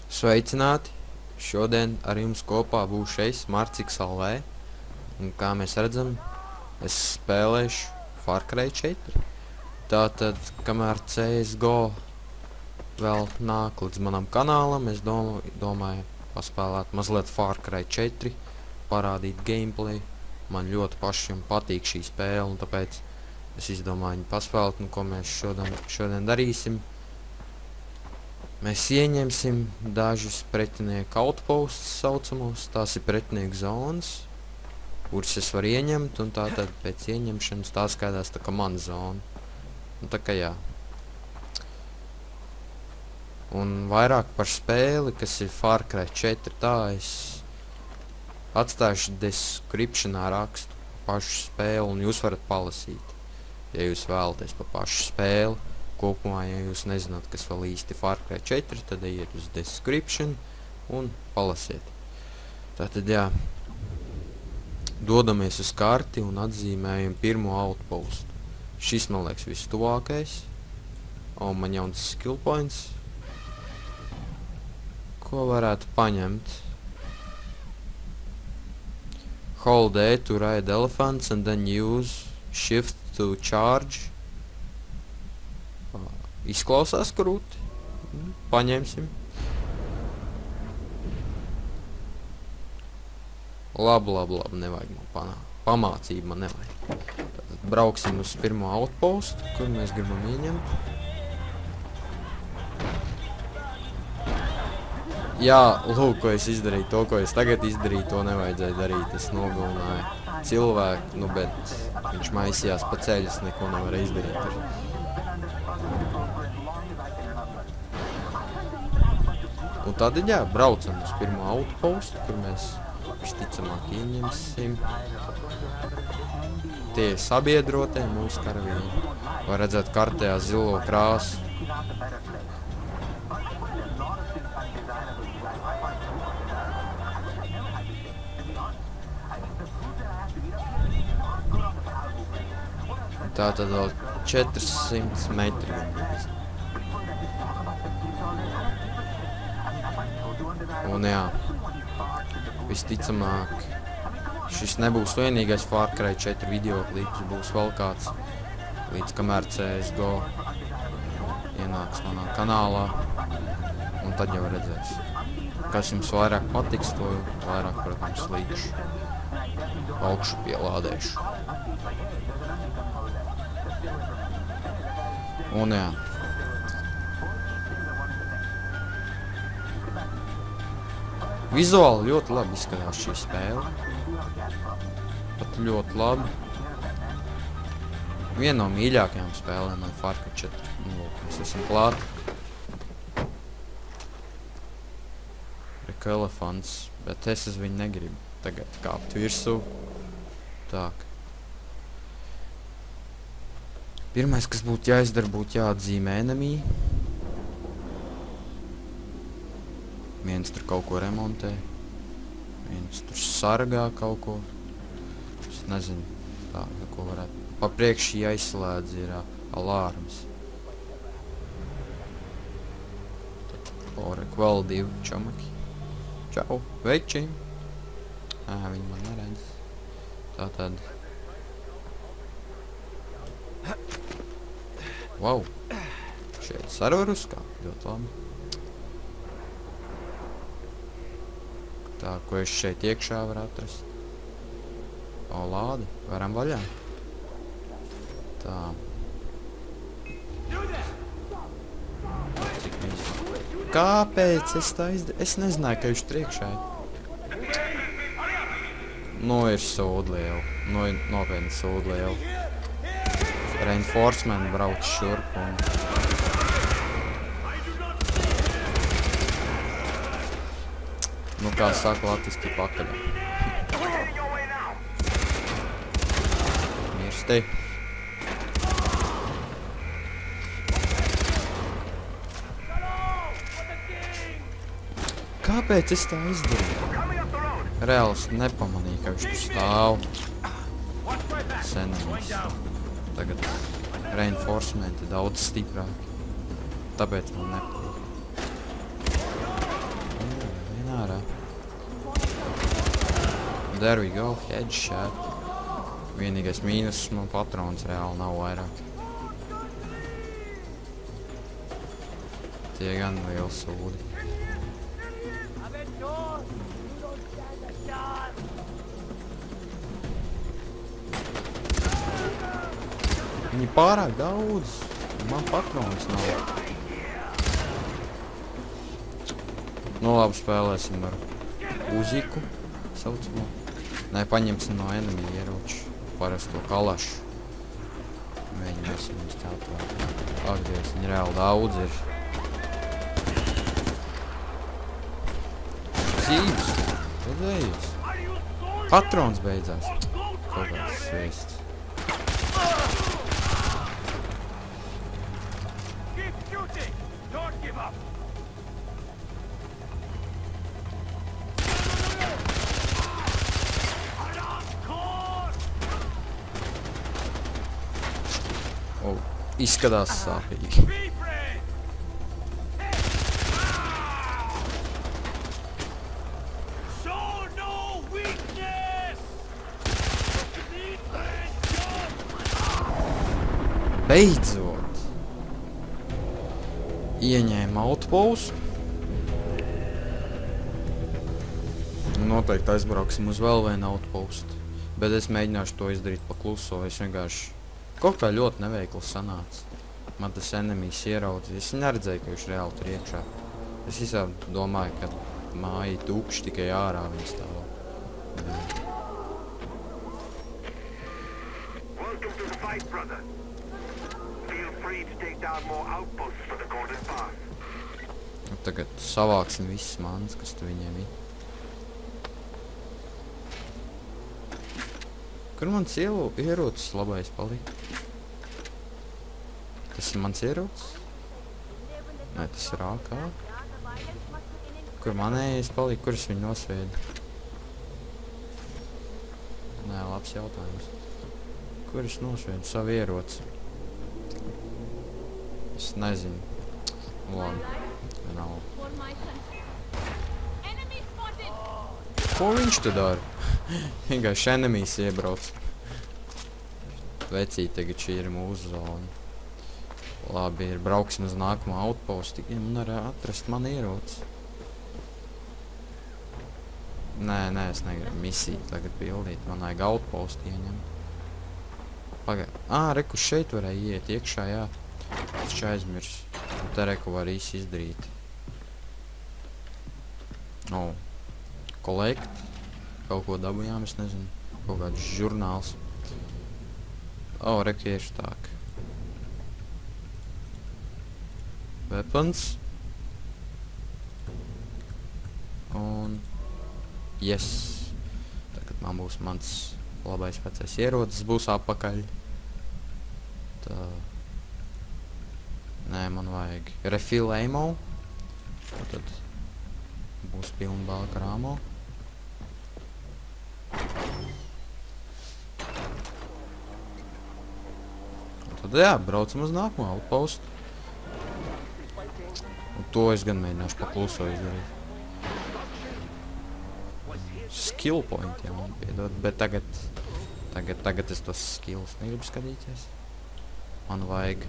Sveicināti! Šodien ar jums kopā būšu es, Marciks LV. Un kā mēs redzam, es spēlēšu Far Cry 4. Tātad, kamēr CSGO vēl nāk līdz manam kanālam, es domāju paspēlēt mazliet Far Cry 4, parādīt gameplay. Man ļoti pašam patīk šī spēle, un tāpēc es izdomāju viņu paspēlēt, un ko mēs šodien darīsim. Mēs ieņemsim dažus pretinieku outposts saucamos, tās ir pretinieku zonas, kuras es varu ieņemt, un tātad pēc ieņemšanas tā skaidās tā kā mana zona. Un tā kā jā. Un vairāk par spēli, kas ir Far Cry 4, tā es atstāšu descriptionā rakstu pašu spēli, un jūs varat palasīt, ja jūs vēlaties pa pašu spēli. Kopumā, ja jūs nezināt, kas vēl īsti Far Cry 4, tad ejiet uz description un palasiet. Tātad, jā, dodamies uz karti un atzīmējam pirmo outpostu. Šis, man liekas, viss tuvākais. Un man jauns skill points. Ko varētu paņemt? Hold A to ride elephants and then use shift to charge. Izklausās krūti. Paņemsim. Labi, nevajag man pamācību, man nevajag. Tātad brauksim uz pirmo outpostu, kur mēs gribam ieņemt. Jā, lūk, ko es izdarīju, to, ko es tagad izdarīju, to nevajadzēja darīt. Es nogalināju cilvēku, nu, bet viņš maisījās pa ceļu, es neko nevarēju izdarīt. Un tad, jā, braucam uz pirmo outpostu, kur mēs visticamāk ieņemsim. Tie ir sabiedrotie mūsu karavīri. Var redzēt kartējā zilo krāsu. Tā tad vēl 400 metri. Un jā, visticamāk, šis nebūs vienīgais Far Cry 4 video klips, būs vēl kāds, līdz kamēr CSGO ienāks manā kanālā, un tad jau redzēs. Kas jums vairāk patiks, to vairāk, protams, līdšu augšu pielādēšu. Un jā. Vizuāli ļoti labi izskatās šī spēle. Pat ļoti labi. Viena no mīļākajām spēlēm man Far Cry 4. Lūk, mēs esam klāt. Reka elefants, bet es uz viņu negribu tagad kāpt virsū. Tak. Pirmais, kas būtu jāizdara, būtu jāatzīmē enemy. Viens tur kaut ko remontē, viens tur sargā kaut ko. Es nezinu, tā, ko varētu. Pa priekš jāizslēdz ir alārms. Porek vēl divi čamaki. Čau, veči! Viņi man neredz. Tātad. Wow! Šeit sarvarus kā, ļoti labi. Tā, ko es šeit iekšā varu atrast. O, lādi, varam vaļā. Tā. Cik viss. Kāpēc es tā izdarīju? Es nezināju, ka viņš priekšā ir. Nu, ir sūdliela. Nu, ir nopietni sūdliela. Reinforcement brauc šurp un... Nu, kā saka latviski pakaļā. Mirsti. Kāpēc es tā izdarīju? Reāls nepamanīju, ka viņš tur stāv. Senemis. Tagad reinforcementi daudz stiprāki. Tāpēc man nepatīk. There we go, headshot. Vienīgais mīnus, man patrons reāli nav vairāk. Tie gan liels sūdi. Viņi pārāk daudz. Man patrons nav. Nu labi, spēlēsim ar Uziku saucamo. Nē, paņemsim no enemy ieroču. Parasto kalašu. Mēģināsim viņus tālāk. Ak, Dievs, viņi reāli daudz ir. Dzīves. Redzējies. Patrons beidzās. Kaut kāds sveists. Izskatās sāpīgi. Beidzot! Ieņēma outpostu. Noteikti aizbrauksim uz vēl vienu outpostu. Bet es mēģināšu to izdarīt pa kluso. Es vienkārši kaut kā ļoti neveikli sanāca. Man tas enemijs ieraudzīja. Es neredzēju, ka viņš reāli tur iekšā. Es visādi domāju, ka māja tukši tikai ārā viņa stāv. Welcome to the fight, brother. Feel free to take down more outposts for the Golden Path. Tagad savāksim visas manas, kas tu viņiem ir. Kur mans ierocis labais palika? Tas ir mans ierocis? Nē, tas ir AK. Kur manējais palika? Kur es viņu nosveidu? Nē, labs jautājums. Kur es nosveidu savu ieroci? Es nezinu. Labi. Vienalga. Ko viņš te dara? Vienkārši enemijs iebrauc. Vecīt, tagad šī ir mūsu zona. Labi, ir brauksim uz nākamo outpostu. Tikai man var atrast man ieroci. Nē, es negribu misiju tagad pildīt. Man vajag outpostu ieņemt. Pagaid. Reku šeit varēja iet iekšā, jā. Es čia aizmirs. Un te reku var īsi izdarīt. Collect. Kaut ko dabujām, es nezinu. Kaut kāds žurnāls. Rekieši tāk. Weapons. Un... Yes. Tagad man būs mans labais vecais ierocis. Būs apakaļ. Tā. Nē, man vajag refill ammo. Tad būs pilna balka ar ammo. Tad jā, braucam uz nākamo outpostu. Un to es gan mēģināšu pa kluso izdarīt. Skill point, jā, man piedod. Bet tagad es tos skills negribu skatīties. Man vajag...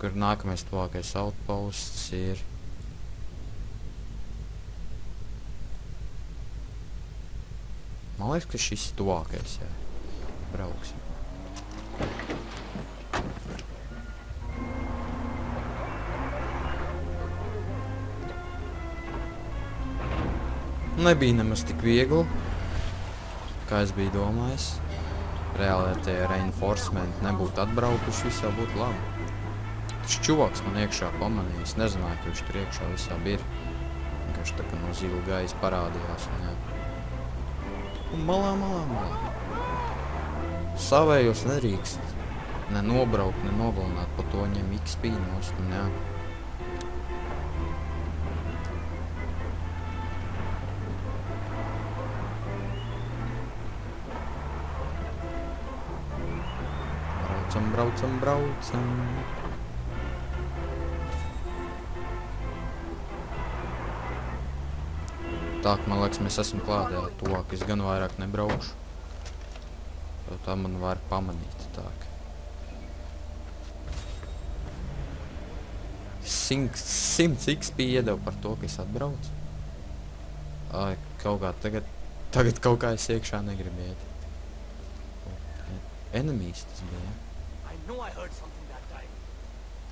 Kur nākamais tuvākais outposts ir... Man liekas, ka šis ir tuvākais, jā. Brauksim. Nebija nemaz tik viegli, kā es biju domājis. Reāli, ja tie reinforcementi nebūtu atbraukuši, viss jau būtu labi. Tas čuvaks man iekšā pamanīja. Es nezināju, ka viņš tur iekšā visā bija. Vienkārši tā kā no zila gaisa parādījās. Un, jā. Un malā. Savējos nedrīkst ne nobraukt, ne nogalināt. Pa to ņem XP nost. Un, jā. Braucam. Tā, ka man liekas, mēs esam klātējā tuvāk. Es gan vairāk nebraukšu. Jo tā man var pamanīt. Tā, ka 100 XP iedeva par to, ka es atbraucu. Ai, kaut kā tagad kaut kā es iekšā negribu iet. Enemies tas bija, ja? I know I heard something that time.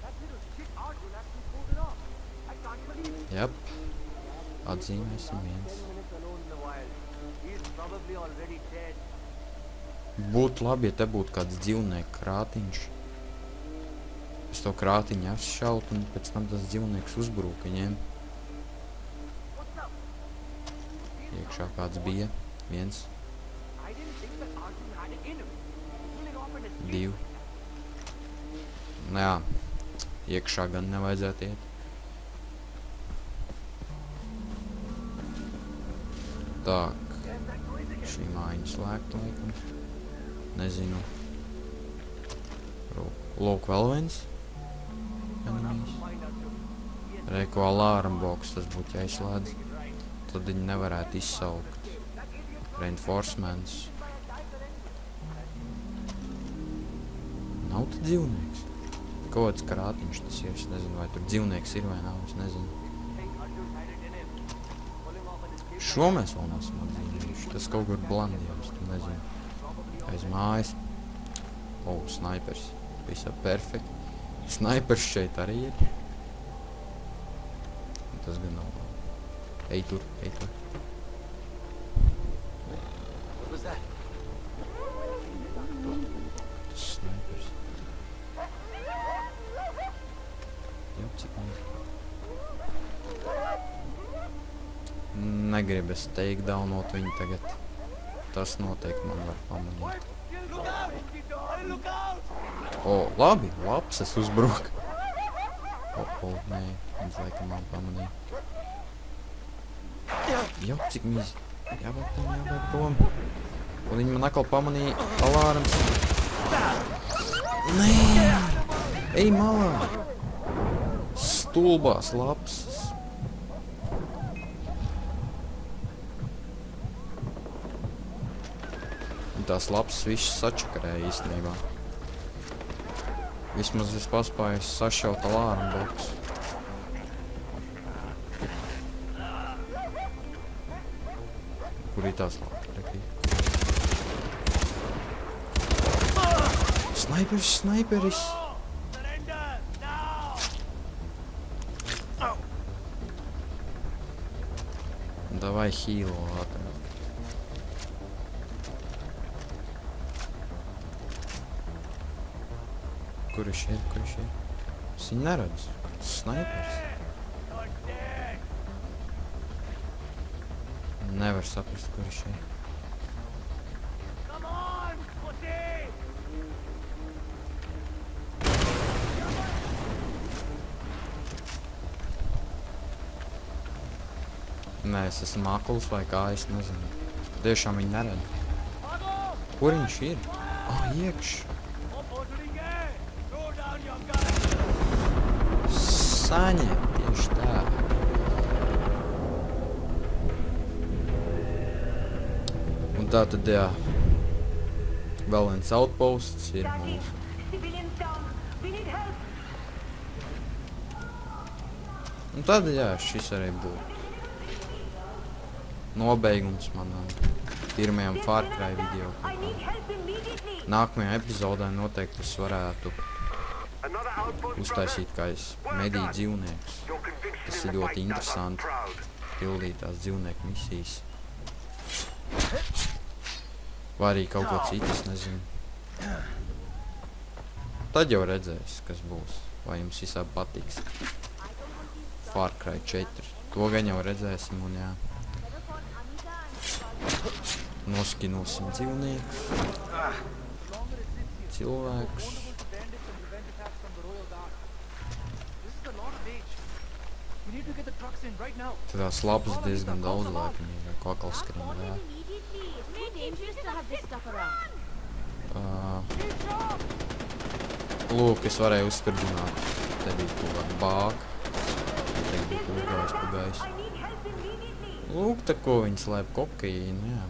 That little shit Arjun actually pulled it off. I can't believe it. Jep. Atzīmēsim viens. 10 minutes alone in the wild. He's probably already dead. Būtu labi, ja te būtu kāds dzīvnieku krātiņš. Es to krātiņu atšautu un pēc tam tas dzīvnieks uzbrūk viņiem. What's up? Iekšā kāds bija. Viens, I didn't think that Arjun had it in him. Pulling off an escape. divi. Nu jā, iekšā gan nevajadzētu iet. Tā, šī mājiņa slēgta laikam. Nezinu. Lūk, vēl viens. Enemies. Reiko alarm box, tas būtu jāizslēdz. Tad viņi nevarētu izsaukt reinforcements. Nav tad dzīvnieks. Kaut kāds krātiņš tas ir, es nezinu, vai tur dzīvnieks ir vai nav, es nezinu. Šo mēs vēl nesam atzīmējuši, tas kaut kur blandījums, tu nezinu. Aiz mājas. O, snaipers. Visā perfekti. Snaipers šeit arī ir. Tas gan nav labi. Ej tur, ej tur. What was that? Tas snaipers. Jau, cik maz. Negribu es teikt daunot viņu tagad. Tas noteikti man var pamanīt. Look out! Look out! O, labi, labs, es uzbruku. O, nē, viņš laikam man pamanīja. Jau, cik mīzi. Jābēr prom. Un viņi man atkal pamanīja alārams. Nē! Ej malā! Stulbās lapsas. Un tās lapsas višas sačakarēja īstenībā. Vismaz es paspāju sašaut alārmu boksu. Kur ir tās lapsas? Snaiperis, snaiperis! Davai hīlo ātrāk. Kur viņš ir? Kur viņš ir? Es viņu neredzu. Tas snaipers. Nevar saprast, kur viņš ir. Come on, pussy! Nē, es esmu makls vai kā, es nezinu. Es patiešām viņu neredzu. Kur viņš ir? Iekš. Saņem, tieši tā. Un tā tad, jā, vēl viens outposts ir mūsu. Civilians down. We need help. Un tad, jā, šis arī būtu nobeigums manam pirmajam Far Cry video. I need help immediately. Nākamajā epizodē noteikti es varētu Another outpost, uztaisīt kā es medīju dzīvniekus. Your conviction Tas in ir the ļoti fight does us interesanti. proud. Pildīt tās dzīvnieku misijas. Vai arī kaut ko citu, es nezinu. Tad jau redzēs, kas būs. Vai jums visā patiks. Far Cry 4. To gan jau redzēsim un jā. Noskinosim dzīvniekus. Cilvēkus. Tad tās lapas diezgan daudz laikam ir, ko atkal skrien vēl. Lūk, es varēju uzspirdzināt. Te bija kaut kāda bāka. Te bija uzgājis pa gaisu. I need help immediately. Lūk, te ko viņi slēp kokaīnu, jā.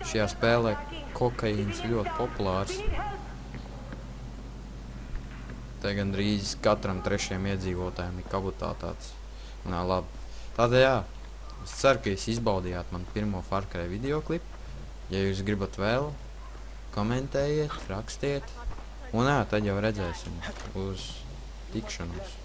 Šajā spēlē kokaīns ļoti populārs. Te gandrīz katram trešajam iedzīvotājiem ir kabutā tāds. Nā, labi. Tātad jā, es ceru, ka jūs izbaudījāt manu pirmo Far Cry videoklipu. Ja jūs gribat vēl, komentējiet, rakstiet. Un jā, tad jau redzēsim uz tikšanos.